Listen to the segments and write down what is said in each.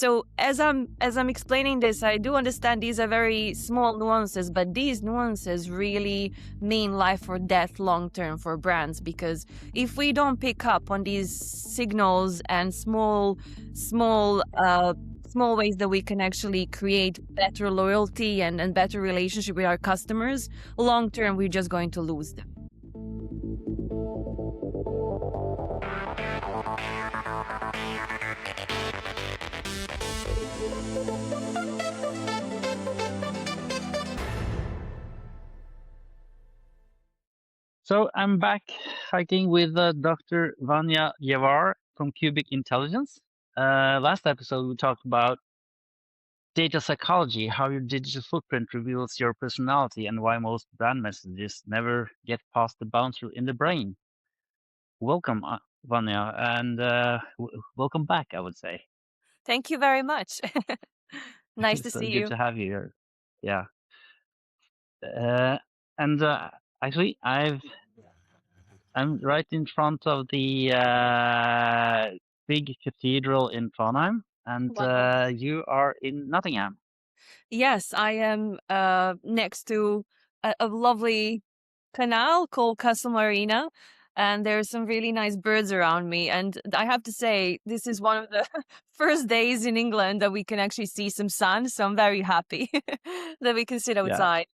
So as I'm explaining this, I do understand these are very small nuances, but these nuances really mean life or death long term for brands, because if we don't pick up on these signals and small ways that we can actually create better loyalty and better relationship with our customers, long term we're just going to lose them. So I'm back hiking with Dr. Vanja Ljevar from Kubik Intelligence. Last episode, we talked about data psychology, how your digital footprint reveals your personality, and why most brand messages never get past the bouncer in the brain. Welcome, Vanja, and welcome back, I would say. Thank you very much. Nice to So see good you. to have you here. Yeah. And actually, I'm right in front of the big cathedral in Trondheim, and Wow. you are in Nottingham. Yes, I am next to a lovely canal called Castle Marina, and there's some really nice birds around me. And I have to say, this is one of the first days in England that we can actually see some sun. So I'm very happy that we can sit Yeah, outside.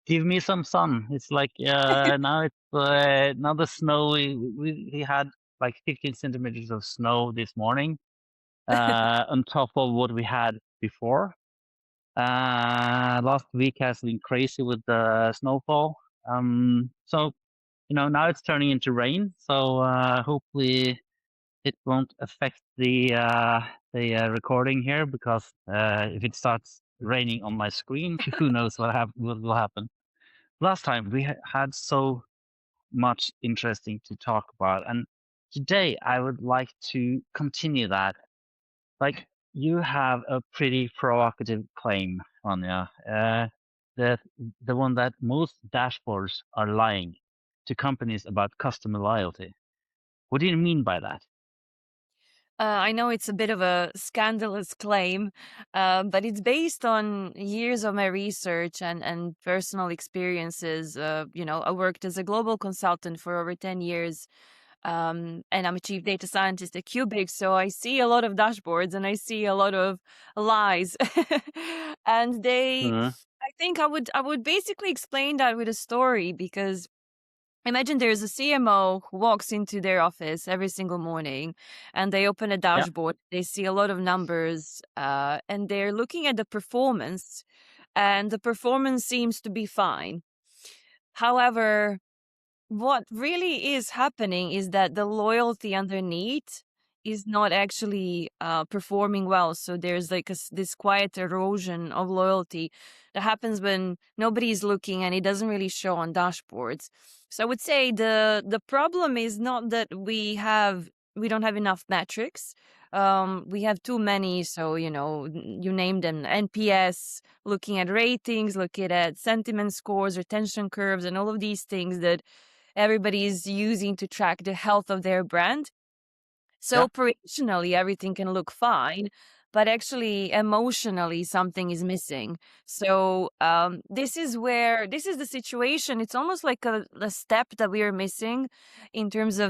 give me some sun. It's like now the snow. We had like 15 centimeters of snow this morning, on top of what we had before. Last week has been crazy with the snowfall. So now it's turning into rain. So hopefully it won't affect the recording here, because if it starts raining on my screen, who knows what will happen. Last time we had so much interesting to talk about, and today I would like to continue that. Like, you have a pretty provocative claim, Anya, that the one that most dashboards are lying to companies about customer loyalty. What do you mean by that? I know it's a bit of a scandalous claim, but it's based on years of my research and personal experiences. I worked as a global consultant for over 10 years, and I'm a chief data scientist at Kubik. So I see a lot of dashboards and I see a lot of lies. And Uh, I think I would basically explain that with a story, because imagine there's a CMO who walks into their office every single morning and they open a yeah, dashboard. They see a lot of numbers, and they're looking at the performance, and the performance seems to be fine. However, what really is happening is that the loyalty underneath is not actually performing well. So there's like this quiet erosion of loyalty that happens when nobody's looking, and it doesn't really show on dashboards. So I would say the problem is not that we don't have enough metrics. We have too many. So you name them: NPS, looking at ratings, looking at sentiment scores, retention curves, and all of these things that everybody's using to track the health of their brand. So yeah, operationally, everything can look fine, but actually emotionally, something is missing. So this is the situation. It's almost like a step that we are missing in terms of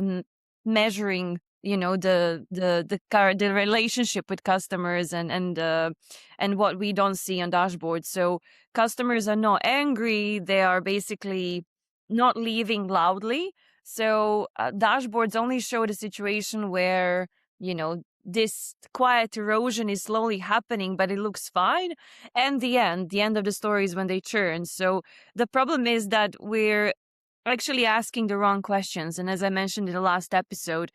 measuring, the relationship with customers and what we don't see on dashboards. So customers are not angry; they are basically not leaving loudly. So dashboards only show the situation where, this quiet erosion is slowly happening, but it looks fine. And the end of the story is when they churn. So the problem is that we're actually asking the wrong questions. And as I mentioned in the last episode,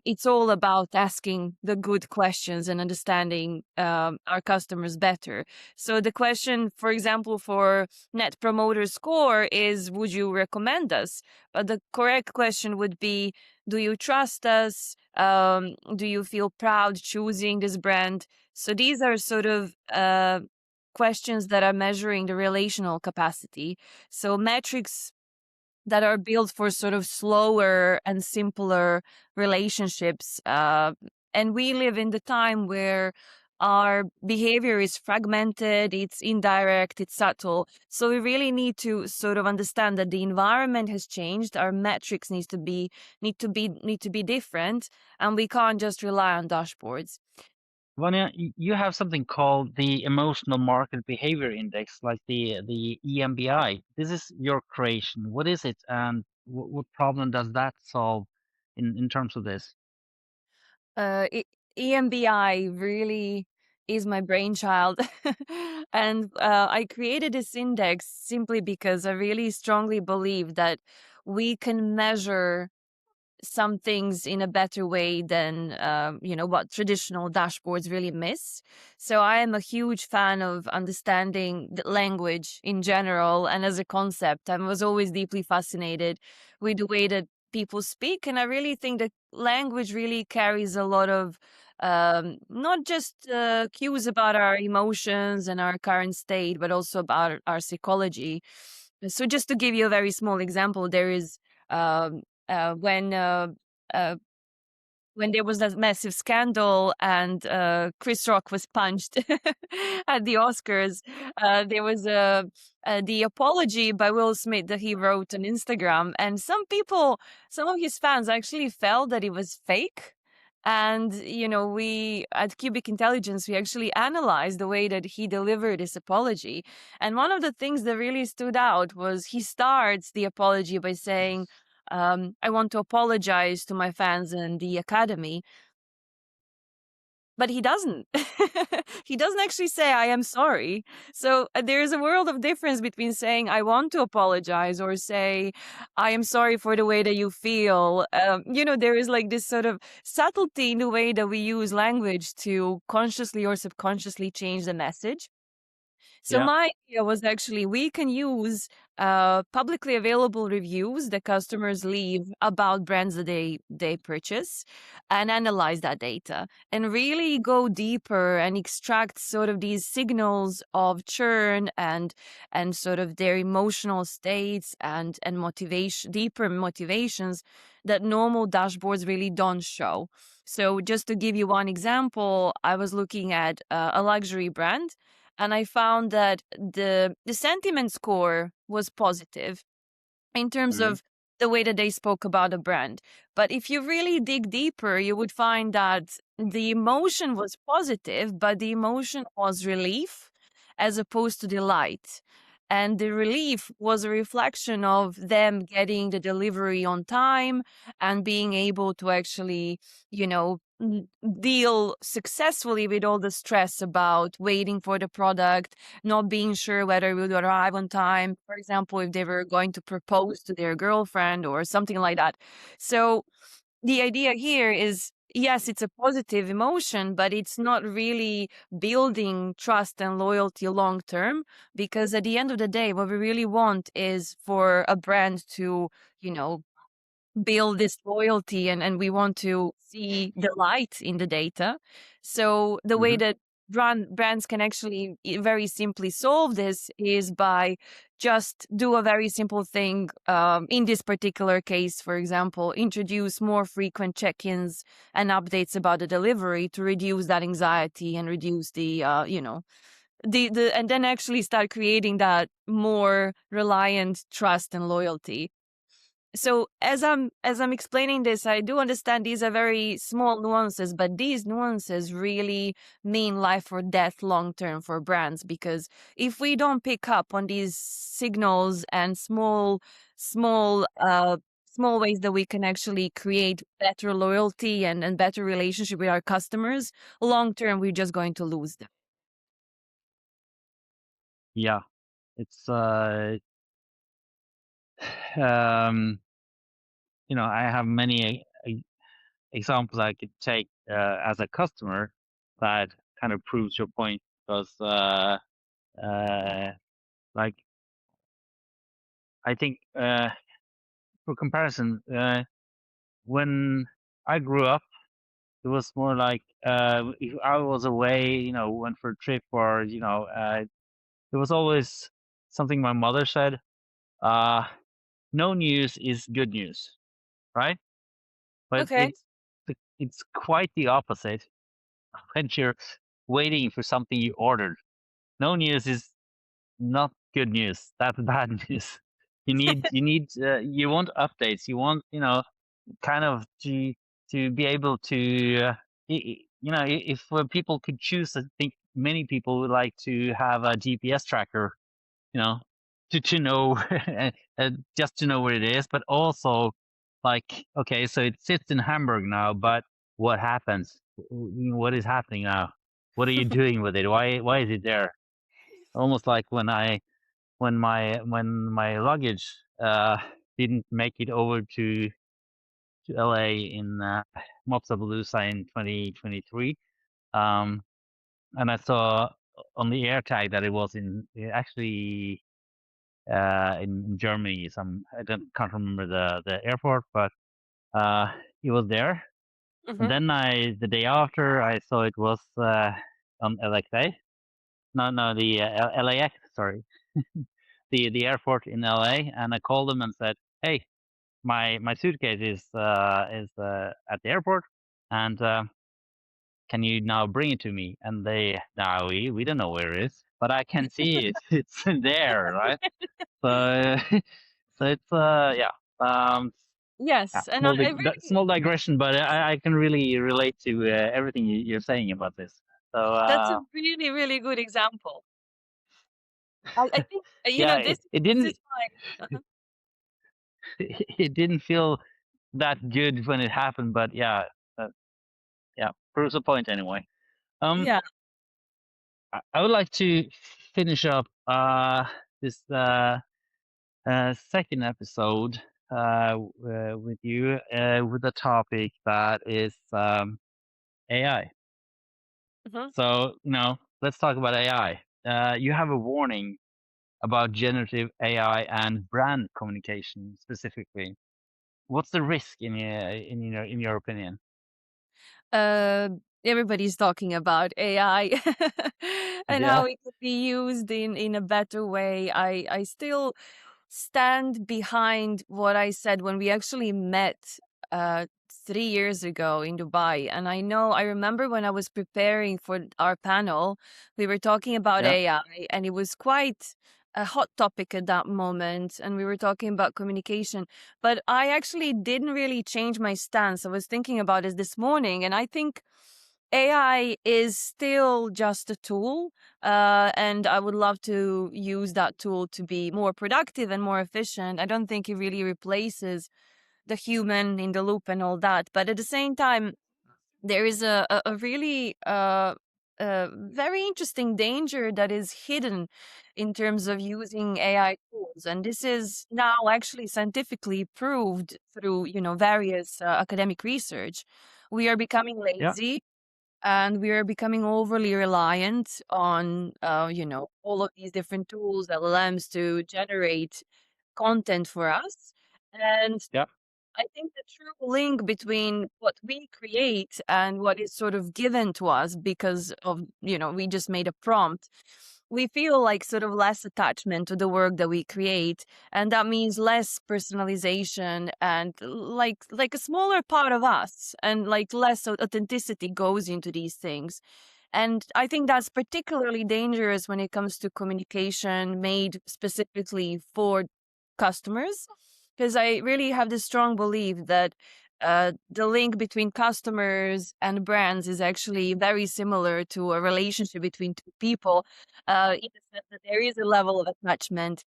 it's all about asking the good questions and understanding our customers better. So the question, for example, for Net Promoter Score is, would you recommend us? But the correct question would be, do you trust us? Do you feel proud choosing this brand? So these are sort of questions that are measuring the relational capacity. So metrics that are built for sort of slower and simpler relationships And we live in the time where our behavior is fragmented, it's indirect, it's subtle. So we really need to sort of understand that the environment has changed. Our metrics need to be different, and we can't just rely on dashboards. Vanya, you have something called the Emotional Market Behavior Index, like the EMBI. This is your creation. What is it, and what problem does that solve in terms of this? EMBI really is my brainchild. And I created this index simply because I really strongly believe that we can measure some things in a better way than what traditional dashboards really miss. So I am a huge fan of understanding the language in general and as a concept. I was always deeply fascinated with the way that people speak, and I really think that language really carries a lot of not just cues about our emotions and our current state, but also about our psychology. So just to give you a very small example, there is um, uh, when uh, uh, when there was that massive scandal and Chris Rock was punched at the Oscars, there was the apology by Will Smith that he wrote on Instagram, and some of his fans actually felt that it was fake. And we at Kubik Intelligence, we actually analyzed the way that he delivered his apology. And one of the things that really stood out was he starts the apology by saying, I want to apologize to my fans and the academy. But he doesn't. He doesn't actually say, I am sorry. So there's a world of difference between saying, I want to apologize, or say, I am sorry for the way that you feel. There is like this sort of subtlety in the way that we use language to consciously or subconsciously change the message. So Yeah. my idea was actually we can use publicly available reviews that customers leave about brands that they purchase, and analyze that data and really go deeper and extract sort of these signals of churn and sort of their emotional states and motivation, deeper motivations that normal dashboards really don't show. So just to give you one example, I was looking at a luxury brand, and I found that the sentiment score was positive in terms Mhm. of the way that they spoke about a brand. But if you really dig deeper, you would find that the emotion was positive, but the emotion was relief as opposed to delight. And the relief was a reflection of them getting the delivery on time and being able to actually, deal successfully with all the stress about waiting for the product, not being sure whether it would arrive on time. For example, if they were going to propose to their girlfriend or something like that. So the idea here is, yes, it's a positive emotion, but it's not really building trust and loyalty long term, because at the end of the day, what we really want is for a brand to, you know, build this loyalty, and we want to see the light in the data. So the way Mhm. that brands can actually very simply solve this is by just do a very simple thing. In this particular case, for example, introduce more frequent check-ins and updates about the delivery to reduce that anxiety and reduce the and then actually start creating that more reliant trust and loyalty. So as I'm explaining this, I do understand these are very small nuances, but these nuances really mean life or death long term for brands, because if we don't pick up on these signals and small ways that we can actually create better loyalty and better relationship with our customers, long term we're just going to lose them. Yeah. It's um, I have many examples I could take as a customer that kind of proves your point, because uh, like I think for comparison, when I grew up, it was more like if I was away, went for a trip, or it was always something my mother said. Uh, no news is good news, right? But Okay. it's quite the opposite when you're waiting for something you ordered. No news is not good news. That's bad news. You want updates. You want, kind of to be able to, if people could choose, I think many people would like to have a GPS tracker, you know, to know, just to know where it is, but also like, okay, so it sits in Hamburg now, but what happens? What is happening now? What are you doing with it? Why is it there? Almost like when my luggage didn't make it over to LA in Mopsapalooza in 2023, um, and I saw on the air tag that it was actually in Germany. Can't remember the airport, but it was there. And Mhm. then the day after, I saw it was on LXA. No, the LAX. Sorry, the airport in LA. And I called them and said, "Hey, my suitcase is at the airport, and can you now bring it to me?" And no, we don't know where it is, but I can see it. It's there, right? So so it's yeah. Um, yeah, Yes, and I really, small digression, but I can really relate to everything you're saying about this. So that's a really, really good example. I think, yeah, it this is didn't why. Uh-huh. it didn't feel that good when it happened, but uh, yeah, proves a point anyway. Um, Yeah. I would like to finish up this second episode with you with a topic that is AI. Mhm. So, let's talk about AI. You have a warning about generative AI and brand communication specifically. What's the risk in your opinion? uh, Everybody's talking about AI and Yeah, how it could be used in a better way. I still stand behind what I said when we actually met 3 years ago in Dubai. And I remember when I was preparing for our panel, we were talking about yeah, AI, and it was quite a hot topic at that moment. And we were talking about communication. But I actually didn't really change my stance. I was thinking about it this morning, and I think AI is still just a tool, and I would love to use that tool to be more productive and more efficient. I don't think it really replaces the human in the loop and all that. But at the same time, there is a really very interesting danger that is hidden in terms of using AI tools. And this is now actually scientifically proved through, various academic research. We are becoming yeah, lazy, and we are becoming overly reliant on all of these different tools, LLMs, to generate content for us. And yeah, I think the true link between what we create and what is sort of given to us because of, we just made a prompt, we feel like sort of less attachment to the work that we create. And that means less personalization and like a smaller part of us, and like less authenticity goes into these things. And I think that's particularly dangerous when it comes to communication made specifically for customers, because I really have this strong belief that the link between customers and brands is actually very similar to a relationship between two people, in the sense that there is a level of attachment,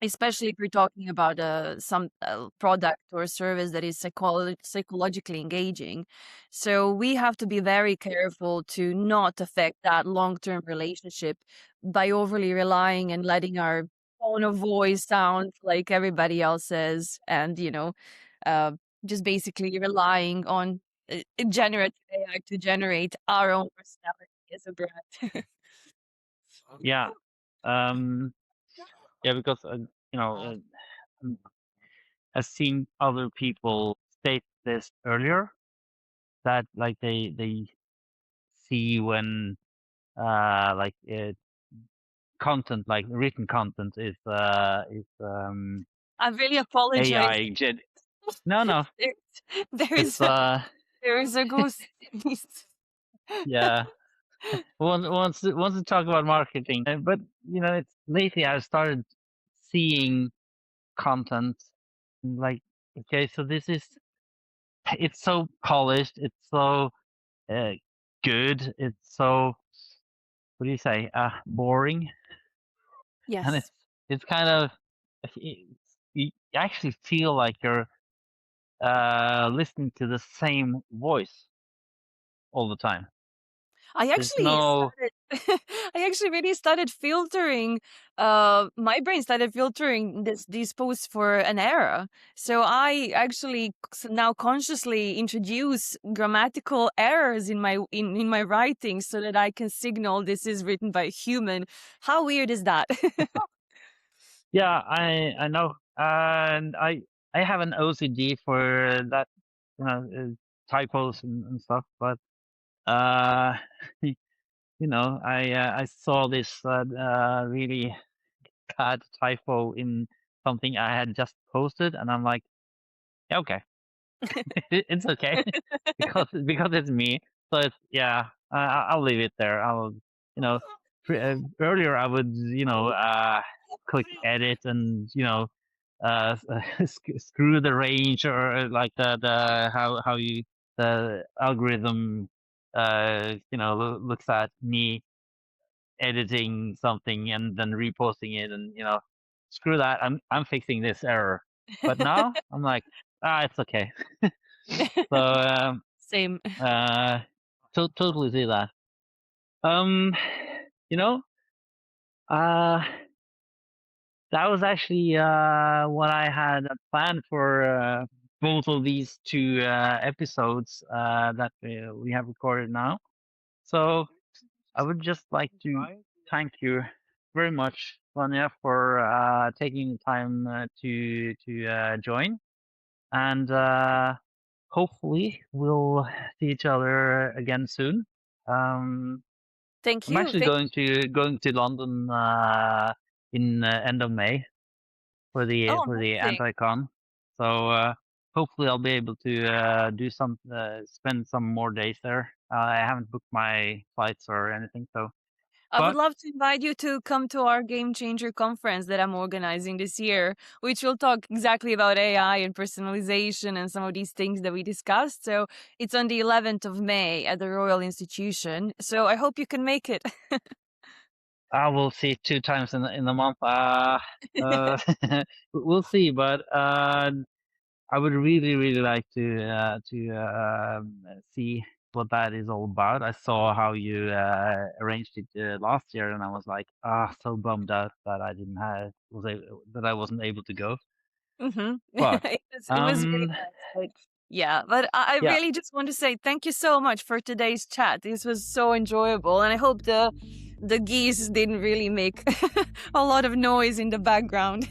especially if we're talking about some product or service that is psychologically engaging. So we have to be very careful to not affect that long-term relationship by overly relying and letting our tone of voice sound like everybody else's, and uh, just basically relying on generative AI to generate our own personality as a brand. yeah. Um, yeah, because um, I've seen other people state this earlier that like they see when like content, like written content, is I really apologize. AI no, no, There, there it's is a There is a goose. Yeah. Wants to talk about marketing, but it's lately I've started seeing content like, okay, so it's so polished, it's so uh, good, it's so, what do you say, boring, and Yes. it's kind of, you actually feel like you're listening to the same voice all the time. I There's actually no, started I actually really started filtering my brain started filtering these posts for an error. So I actually now consciously introduce grammatical errors in in my writing so that I can signal this is written by a human. How weird is that? yeah, I know, and I have an OCD for that, typos and stuff, but uh, I saw this really bad typo in something I had just posted, and I'm like, "Yeah, okay, it's okay," because it's me. So it's, yeah, I'll leave it there. You know, earlier I would, click edit and screw the range, or like the how you the algorithm looks at me editing something and then reposting it, and screw that, I'm fixing this error. But now I'm like, it's okay. So Same. uh totally see that. um you know uh that was actually what I had planned for both of these two episodes that we have recorded now. So I would just like to thank you very much, Vanya, for taking the time to join, and hopefully we'll see each other again soon. Um, Thank I'm you. actually going to London in end of May for the Oh, for the amazing. Anticon, so hopefully I'll be able to spend some more days there. I haven't booked my flights or anything, so I would but love to invite you to come to our Game Changer conference that I'm organizing this year, which will talk exactly about AI and personalization and some of these things that we discussed. So it's on the 11th of May at the Royal Institution. So I hope you can make it. I will see 2 times in the month. Uh, we'll see, but I would really, really like to see what that is all about. I saw how you arranged it last year, and I was like, so bummed out that that I wasn't able to go. But It was really um, nice. But yeah, but I yeah, really just want to say thank you so much for today's chat. This was so enjoyable, and I hope the geese didn't really make a lot of noise in the background.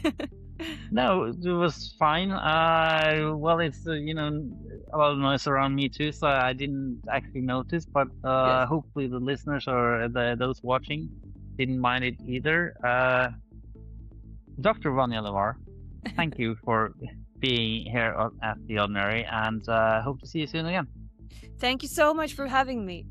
no, it was fine. Well, it's a lot of noise around me too, so I didn't actually notice. But Yes. hopefully the listeners or those watching didn't mind it either. Dr. Vanja Ljevar, thank you for being here at The Ordinary, and hope to see you soon again. Thank you so much for having me.